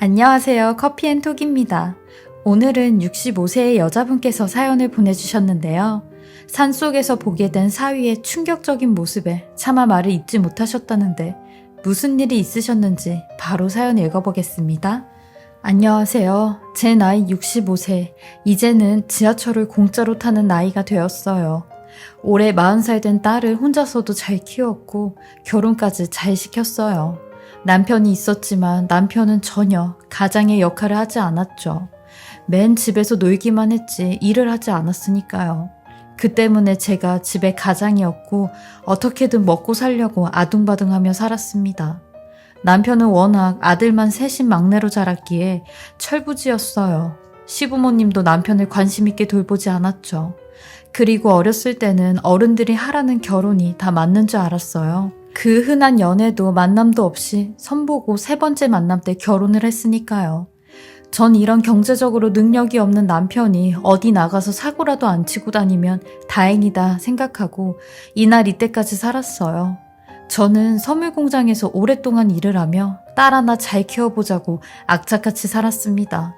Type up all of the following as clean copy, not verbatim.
안녕하세요. 커피앤톡입니다. 오늘은 65세의 여자분께서 사연을 보내주셨는데요. 산속에서 보게 된 사위의 충격적인 모습에 차마 말을 잇지 못하셨다는데 무슨 일이 있으셨는지 바로 사연 읽어보겠습니다. 안녕하세요. 제 나이 65세. 이제는 지하철을 공짜로 타는 나이가 되었어요. 올해 40살 된 딸을 혼자서도 잘 키웠고 결혼까지 잘 시켰어요. 남편이 있었지만 남편은 전혀 가장의 역할을 하지 않았죠. 맨 집에서 놀기만 했지 일을 하지 않았으니까요. 그 때문에 제가 집의 가장이었고 어떻게든 먹고 살려고 아둥바둥하며 살았습니다. 남편은 워낙 아들만 셋인 막내로 자랐기에 철부지였어요. 시부모님도 남편을 관심 있게 돌보지 않았죠. 그리고 어렸을 때는 어른들이 하라는 결혼이 다 맞는 줄 알았어요. 그 흔한 연애도 만남도 없이 선보고 3번째 만남 때 결혼을 했으니까요. 전 이런 경제적으로 능력이 없는 남편이 어디 나가서 사고라도 안 치고 다니면 다행이다 생각하고 이날 이때까지 살았어요. 저는 선물 공장에서 오랫동안 일을 하며 딸 하나 잘 키워보자고 악착같이 살았습니다.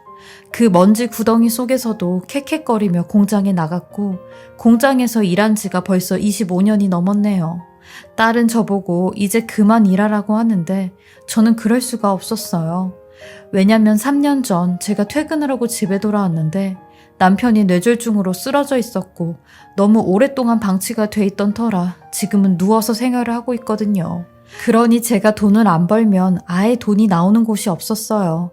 그 먼지 구덩이 속에서도 캑캑거리며 공장에 나갔고 공장에서 일한 지가 벌써 25년이 넘었네요. 딸은 저보고 이제 그만 일하라고 하는데 저는 그럴 수가 없었어요. 왜냐면 3년 전 제가 퇴근을 하고 집에 돌아왔는데 남편이 뇌졸중으로 쓰러져 있었고 너무 오랫동안 방치가 돼 있던 터라 지금은 누워서 생활을 하고 있거든요. 그러니 제가 돈을 안 벌면 아예 돈이 나오는 곳이 없었어요.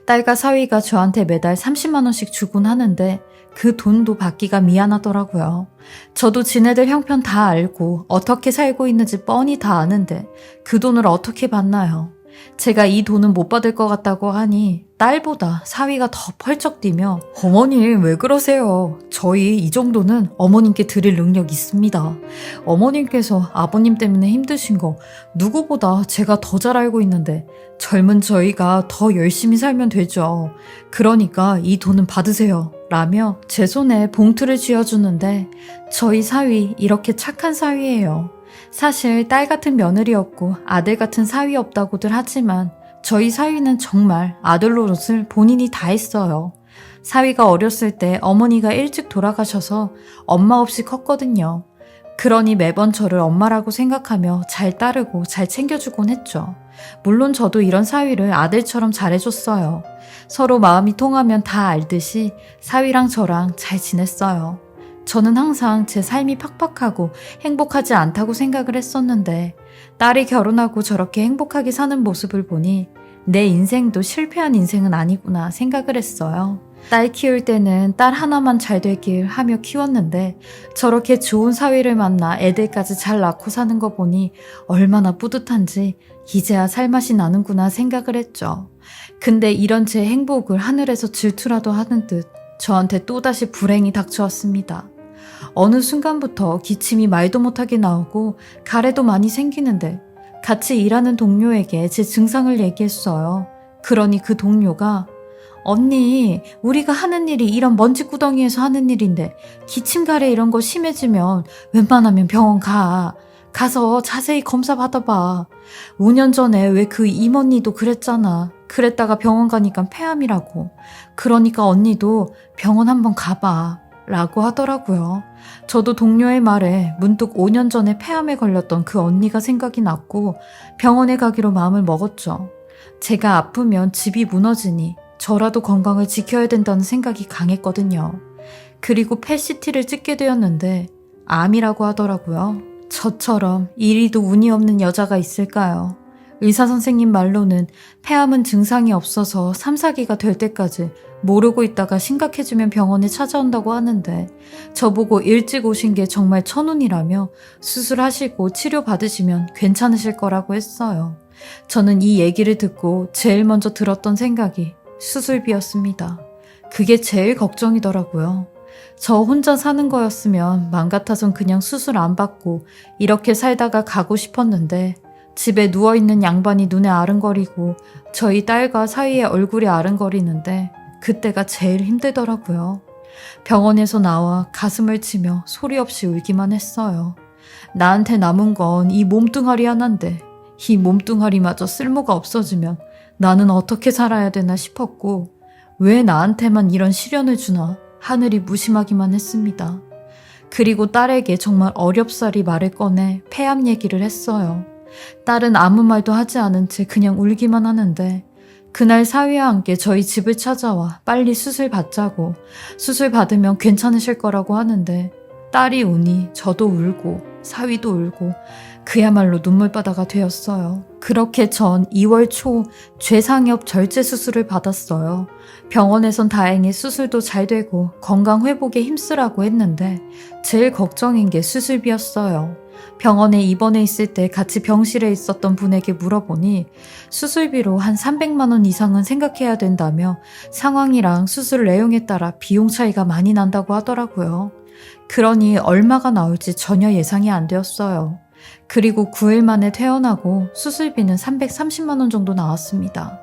딸과 사위가 저한테 매달 30만 원씩 주곤 하는데 그 돈도 받기가 미안하더라고요. 저도 지네들 형편 다 알고 어떻게 살고 있는지 뻔히 다 아는데 그 돈을 어떻게 받나요? 제가 이 돈은 못 받을 것 같다고 하니 딸보다 사위가 더 펄쩍 뛰며 어머님 왜 그러세요? 저희 이 정도는 어머님께 드릴 능력 있습니다. 어머님께서 아버님 때문에 힘드신 거 누구보다 제가 더 잘 알고 있는데 젊은 저희가 더 열심히 살면 되죠. 그러니까 이 돈은 받으세요. 라며 제 손에 봉투를 쥐어주는데 저희 사위 이렇게 착한 사위예요. 사실 딸 같은 며느리였고 아들 같은 사위 없다고들 하지만 저희 사위는 정말 아들 노릇을 본인이 다 했어요. 사위가 어렸을 때 어머니가 일찍 돌아가셔서 엄마 없이 컸거든요. 그러니 매번 저를 엄마라고 생각하며 잘 따르고 잘 챙겨주곤 했죠. 물론 저도 이런 사위를 아들처럼 잘해줬어요. 서로 마음이 통하면 다 알듯이 사위랑 저랑 잘 지냈어요. 저는 항상 제 삶이 팍팍하고 행복하지 않다고 생각을 했었는데 딸이 결혼하고 저렇게 행복하게 사는 모습을 보니 내 인생도 실패한 인생은 아니구나 생각을 했어요. 딸 키울 때는 딸 하나만 잘 되길 하며 키웠는데 저렇게 좋은 사위를 만나 애들까지 잘 낳고 사는 거 보니 얼마나 뿌듯한지 이제야 살맛이 나는구나 생각을 했죠. 근데 이런 제 행복을 하늘에서 질투라도 하는 듯 저한테 또다시 불행이 닥쳐왔습니다. 어느 순간부터 기침이 말도 못하게 나오고 가래도 많이 생기는데 같이 일하는 동료에게 제 증상을 얘기했어요. 그러니 그 동료가 언니, 우리가 하는 일이 이런 먼지구덩이에서 하는 일인데 기침 가래 이런 거 심해지면 웬만하면 병원 가. 가서 자세히 검사 받아봐. 5년 전에 왜 그 임언니도 그랬잖아. 그랬다가 병원 가니까 폐암이라고. 그러니까 언니도 병원 한번 가봐. 라고 하더라고요. 저도 동료의 말에 문득 5년 전에 폐암에 걸렸던 그 언니가 생각이 났고 병원에 가기로 마음을 먹었죠. 제가 아프면 집이 무너지니 저라도 건강을 지켜야 된다는 생각이 강했거든요. 그리고 펫CT를 찍게 되었는데 암이라고 하더라고요. 저처럼 이리도 운이 없는 여자가 있을까요? 의사 선생님 말로는 폐암은 증상이 없어서 3, 4기가 될 때까지 모르고 있다가 심각해지면 병원에 찾아온다고 하는데 저보고 일찍 오신 게 정말 천운이라며 수술하시고 치료받으시면 괜찮으실 거라고 했어요. 저는 이 얘기를 듣고 제일 먼저 들었던 생각이 수술비였습니다. 그게 제일 걱정이더라고요. 저 혼자 사는 거였으면 맘 같아선 그냥 수술 안 받고 이렇게 살다가 가고 싶었는데 집에 누워있는 양반이 눈에 아른거리고 저희 딸과 사이에 얼굴이 아른거리는데 그때가 제일 힘들더라고요. 병원에서 나와 가슴을 치며 소리 없이 울기만 했어요. 나한테 남은 건 이 몸뚱아리 하나인데 이 몸뚱아리마저 쓸모가 없어지면 나는 어떻게 살아야 되나 싶었고 왜 나한테만 이런 시련을 주나 하늘이 무심하기만 했습니다. 그리고 딸에게 정말 어렵사리 말을 꺼내 폐암 얘기를 했어요. 딸은 아무 말도 하지 않은 채 그냥 울기만 하는데 그날 사위와 함께 저희 집을 찾아와 빨리 수술 받자고, 수술 받으면 괜찮으실 거라고 하는데 딸이 우니 저도 울고 사위도 울고 그야말로 눈물바다가 되었어요. 그렇게 전 2월 초 췌장엽 절제 수술을 받았어요. 병원에선 다행히 수술도 잘 되고 건강 회복에 힘쓰라고 했는데 제일 걱정인 게 수술비였어요. 병원에 입원해 있을 때 같이 병실에 있었던 분에게 물어보니 수술비로 한 300만 원 이상은 생각해야 된다며 상황이랑 수술 내용에 따라 비용 차이가 많이 난다고 하더라고요. 그러니 얼마가 나올지 전혀 예상이 안 되었어요. 그리고 9일 만에 퇴원하고 수술비는 330만 원 정도 나왔습니다.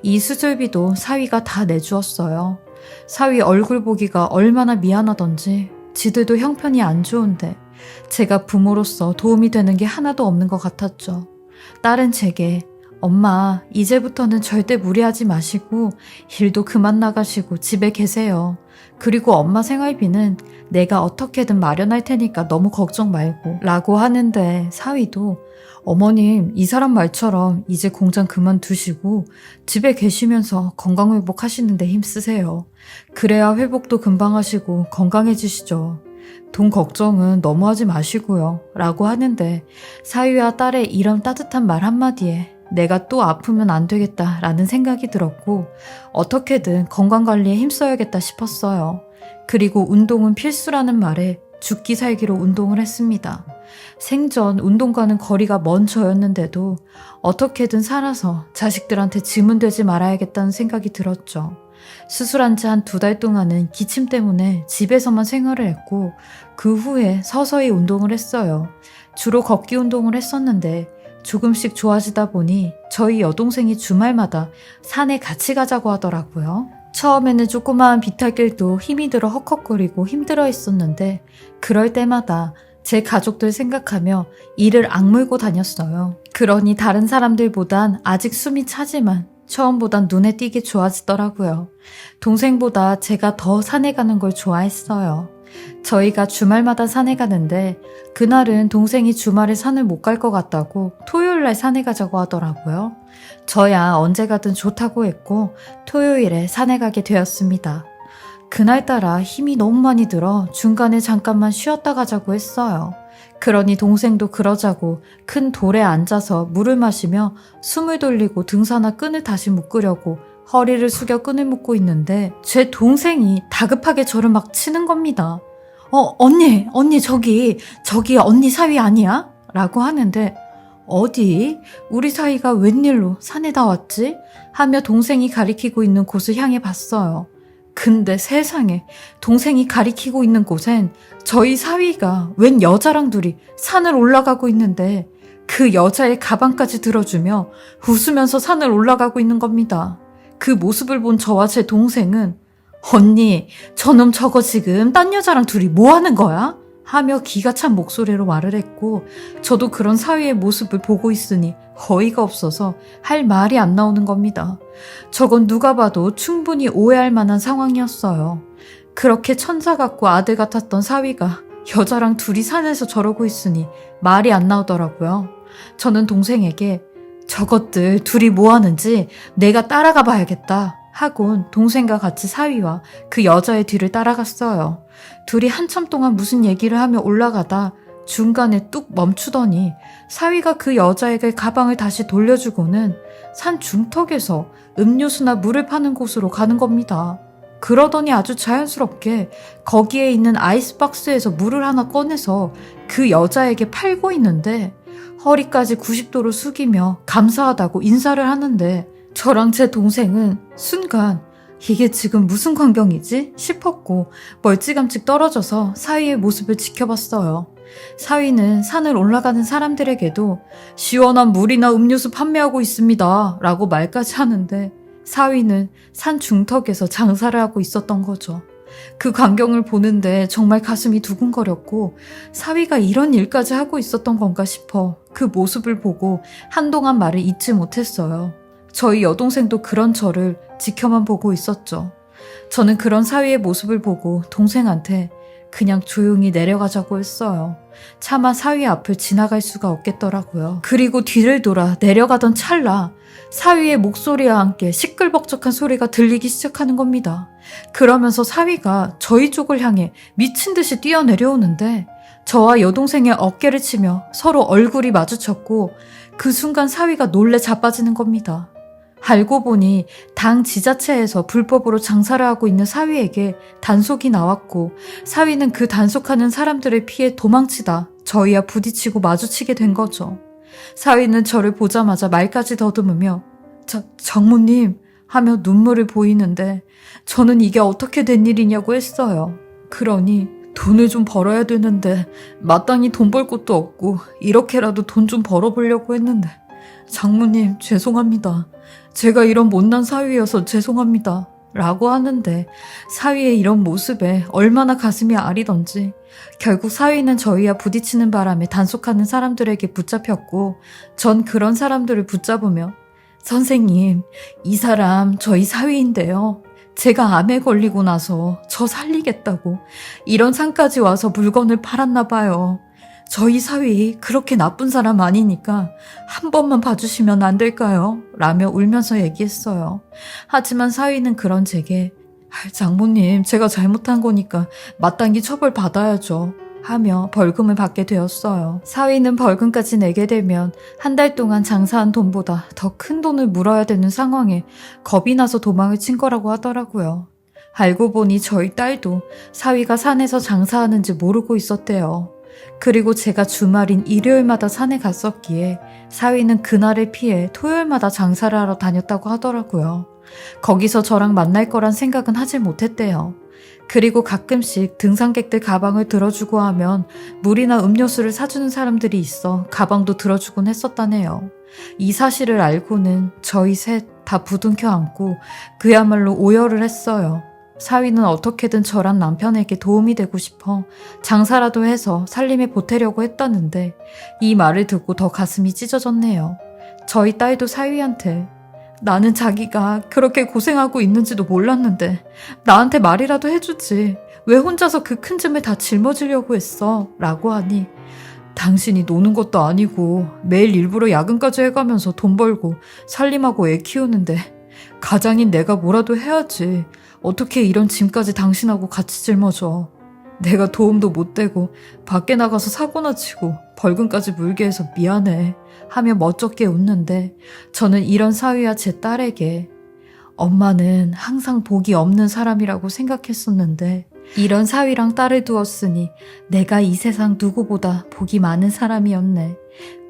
이 수술비도 사위가 다 내주었어요. 사위 얼굴 보기가 얼마나 미안하던지 지들도 형편이 안 좋은데 제가 부모로서 도움이 되는 게 하나도 없는 것 같았죠. 딸은 제게 엄마, 이제부터는 절대 무리하지 마시고 일도 그만 나가시고 집에 계세요. 그리고 엄마 생활비는 내가 어떻게든 마련할 테니까 너무 걱정 말고 라고 하는데 사위도 어머님, 이 사람 말처럼 이제 공장 그만두시고 집에 계시면서 건강 회복하시는데 힘쓰세요. 그래야 회복도 금방 하시고 건강해지시죠. 돈 걱정은 너무 하지 마시고요 라고 하는데 사위와 딸의 이런 따뜻한 말 한마디에 내가 또 아프면 안 되겠다라는 생각이 들었고 어떻게든 건강관리에 힘써야겠다 싶었어요. 그리고 운동은 필수라는 말에 죽기 살기로 운동을 했습니다. 생전 운동과는 거리가 먼 저였는데도 어떻게든 살아서 자식들한테 짐은 되지 말아야겠다는 생각이 들었죠. 수술한 지 한 2달 동안은 기침 때문에 집에서만 생활을 했고 그 후에 서서히 운동을 했어요. 주로 걷기 운동을 했었는데 조금씩 좋아지다 보니 저희 여동생이 주말마다 산에 같이 가자고 하더라고요. 처음에는 조그마한 비탈길도 힘이 들어 헉헉거리고 힘들어 했었는데 그럴 때마다 제 가족들 생각하며 이를 악물고 다녔어요. 그러니 다른 사람들보단 아직 숨이 차지만 처음보단 눈에 띄게 좋아지더라고요. 동생보다 제가 더 산에 가는 걸 좋아했어요. 저희가 주말마다 산에 가는데 그날은 동생이 주말에 산을 못 갈 것 같다고 토요일날 산에 가자고 하더라고요. 저야 언제 가든 좋다고 했고 토요일에 산에 가게 되었습니다. 그날따라 힘이 너무 많이 들어 중간에 잠깐만 쉬었다 가자고 했어요. 그러니 동생도 그러자고 큰 돌에 앉아서 물을 마시며 숨을 돌리고 등산화 끈을 다시 묶으려고 허리를 숙여 끈을 묶고 있는데 제 동생이 다급하게 저를 막 치는 겁니다. 언니 저기 언니 사위 아니야? 라고 하는데 어디? 우리 사위가 웬일로 산에다 왔지? 하며 동생이 가리키고 있는 곳을 향해 봤어요. 근데 세상에 동생이 가리키고 있는 곳엔 저희 사위가 웬 여자랑 둘이 산을 올라가고 있는데 그 여자의 가방까지 들어주며 웃으면서 산을 올라가고 있는 겁니다. 그 모습을 본 저와 제 동생은 언니, 저놈 저거 지금 딴 여자랑 둘이 뭐 하는 거야? 하며 기가 찬 목소리로 말을 했고 저도 그런 사위의 모습을 보고 있으니 어이가 없어서 할 말이 안 나오는 겁니다. 저건 누가 봐도 충분히 오해할 만한 상황이었어요. 그렇게 천사 같고 아들 같았던 사위가 여자랑 둘이 산에서 저러고 있으니 말이 안 나오더라고요. 저는 동생에게 저것들 둘이 뭐 하는지 내가 따라가 봐야겠다 하곤 동생과 같이 사위와 그 여자의 뒤를 따라갔어요. 둘이 한참 동안 무슨 얘기를 하며 올라가다 중간에 뚝 멈추더니 사위가 그 여자에게 가방을 다시 돌려주고는 산 중턱에서 음료수나 물을 파는 곳으로 가는 겁니다. 그러더니 아주 자연스럽게 거기에 있는 아이스박스에서 물을 하나 꺼내서 그 여자에게 팔고 있는데 허리까지 90도로 숙이며 감사하다고 인사를 하는데 저랑 제 동생은 순간 이게 지금 무슨 광경이지? 싶었고 멀찌감치 떨어져서 사위의 모습을 지켜봤어요. 사위는 산을 올라가는 사람들에게도 시원한 물이나 음료수 판매하고 있습니다 라고 말까지 하는데 사위는 산 중턱에서 장사를 하고 있었던 거죠. 그 광경을 보는데 정말 가슴이 두근거렸고 사위가 이런 일까지 하고 있었던 건가 싶어 그 모습을 보고 한동안 말을 잇지 못했어요. 저희 여동생도 그런 저를 지켜만 보고 있었죠. 저는 그런 사위의 모습을 보고 동생한테 그냥 조용히 내려가자고 했어요. 차마 사위 앞을 지나갈 수가 없겠더라고요. 그리고 뒤를 돌아 내려가던 찰나 사위의 목소리와 함께 시끌벅적한 소리가 들리기 시작하는 겁니다. 그러면서 사위가 저희 쪽을 향해 미친 듯이 뛰어내려오는데 저와 여동생의 어깨를 치며 서로 얼굴이 마주쳤고 그 순간 사위가 놀래 자빠지는 겁니다. 알고 보니 당 지자체에서 불법으로 장사를 하고 있는 사위에게 단속이 나왔고 사위는 그 단속하는 사람들을 피해 도망치다 저희와 부딪히고 마주치게 된 거죠. 사위는 저를 보자마자 말까지 더듬으며 장모님 하며 눈물을 보이는데 저는 이게 어떻게 된 일이냐고 했어요. 그러니 돈을 좀 벌어야 되는데 마땅히 돈 벌 곳도 없고 이렇게라도 돈 좀 벌어보려고 했는데 장모님 죄송합니다. 제가 이런 못난 사위여서 죄송합니다. 라고 하는데 사위의 이런 모습에 얼마나 가슴이 아리던지 결국 사위는 저희와 부딪히는 바람에 단속하는 사람들에게 붙잡혔고 전 그런 사람들을 붙잡으며 선생님, 이 사람 저희 사위인데요. 제가 암에 걸리고 나서 저 살리겠다고 이런 산까지 와서 물건을 팔았나 봐요. 저희 사위 그렇게 나쁜 사람 아니니까 한 번만 봐주시면 안 될까요? 라며 울면서 얘기했어요. 하지만 사위는 그런 제게 장모님 제가 잘못한 거니까 마땅히 처벌 받아야죠 하며 벌금을 받게 되었어요. 사위는 벌금까지 내게 되면 한 달 동안 장사한 돈보다 더 큰 돈을 물어야 되는 상황에 겁이 나서 도망을 친 거라고 하더라고요. 알고 보니 저희 딸도 사위가 산에서 장사하는지 모르고 있었대요. 그리고 제가 주말인 일요일마다 산에 갔었기에 사위는 그날을 피해 토요일마다 장사를 하러 다녔다고 하더라고요. 거기서 저랑 만날 거란 생각은 하질 못했대요. 그리고 가끔씩 등산객들 가방을 들어주고 하면 물이나 음료수를 사주는 사람들이 있어 가방도 들어주곤 했었다네요. 이 사실을 알고는 저희 셋 다 부둥켜 안고 그야말로 오열을 했어요. 사위는 어떻게든 저랑 남편에게 도움이 되고 싶어 장사라도 해서 살림에 보태려고 했다는데 이 말을 듣고 더 가슴이 찢어졌네요. 저희 딸도 사위한테 나는 자기가 그렇게 고생하고 있는지도 몰랐는데 나한테 말이라도 해주지 왜 혼자서 그 큰 짐을 다 짊어지려고 했어? 라고 하니 당신이 노는 것도 아니고 매일 일부러 야근까지 해가면서 돈 벌고 살림하고 애 키우는데 가장인 내가 뭐라도 해야지 어떻게 이런 짐까지 당신하고 같이 짊어져. 내가 도움도 못 되고 밖에 나가서 사고나 치고 벌금까지 물게 해서 미안해 하며 멋쩍게 웃는데 저는 이런 사위와 제 딸에게 엄마는 항상 복이 없는 사람이라고 생각했었는데 이런 사위랑 딸을 두었으니 내가 이 세상 누구보다 복이 많은 사람이었네.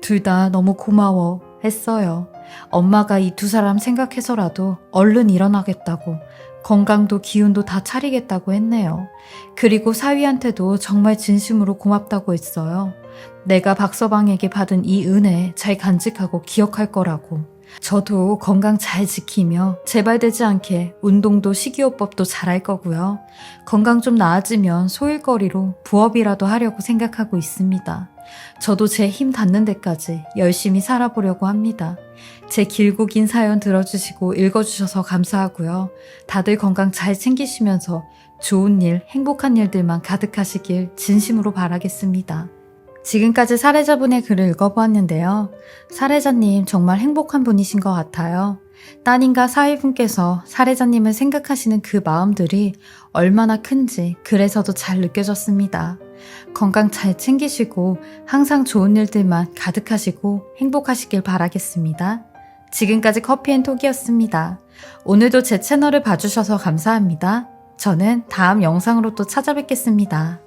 둘 다 너무 고마워 했어요. 엄마가 이 두 사람 생각해서라도 얼른 일어나겠다고 건강도 기운도 다 차리겠다고 했네요. 그리고 사위한테도 정말 진심으로 고맙다고 했어요. 내가 박서방에게 받은 이 은혜 잘 간직하고 기억할 거라고. 저도 건강 잘 지키며 재발되지 않게 운동도 식이요법도 잘할 거고요. 건강 좀 나아지면 소일거리로 부업이라도 하려고 생각하고 있습니다. 저도 제 힘 닿는 데까지 열심히 살아보려고 합니다. 제 길고 긴 사연 들어주시고 읽어주셔서 감사하고요. 다들 건강 잘 챙기시면서 좋은 일, 행복한 일들만 가득하시길 진심으로 바라겠습니다. 지금까지 사례자분의 글을 읽어보았는데요. 사례자님 정말 행복한 분이신 것 같아요. 따님과 사위분께서 사례자님을 생각하시는 그 마음들이 얼마나 큰지 글에서도 잘 느껴졌습니다. 건강 잘 챙기시고 항상 좋은 일들만 가득하시고 행복하시길 바라겠습니다. 지금까지 커피앤톡이었습니다. 오늘도 제 채널을 봐주셔서 감사합니다. 저는 다음 영상으로 또 찾아뵙겠습니다.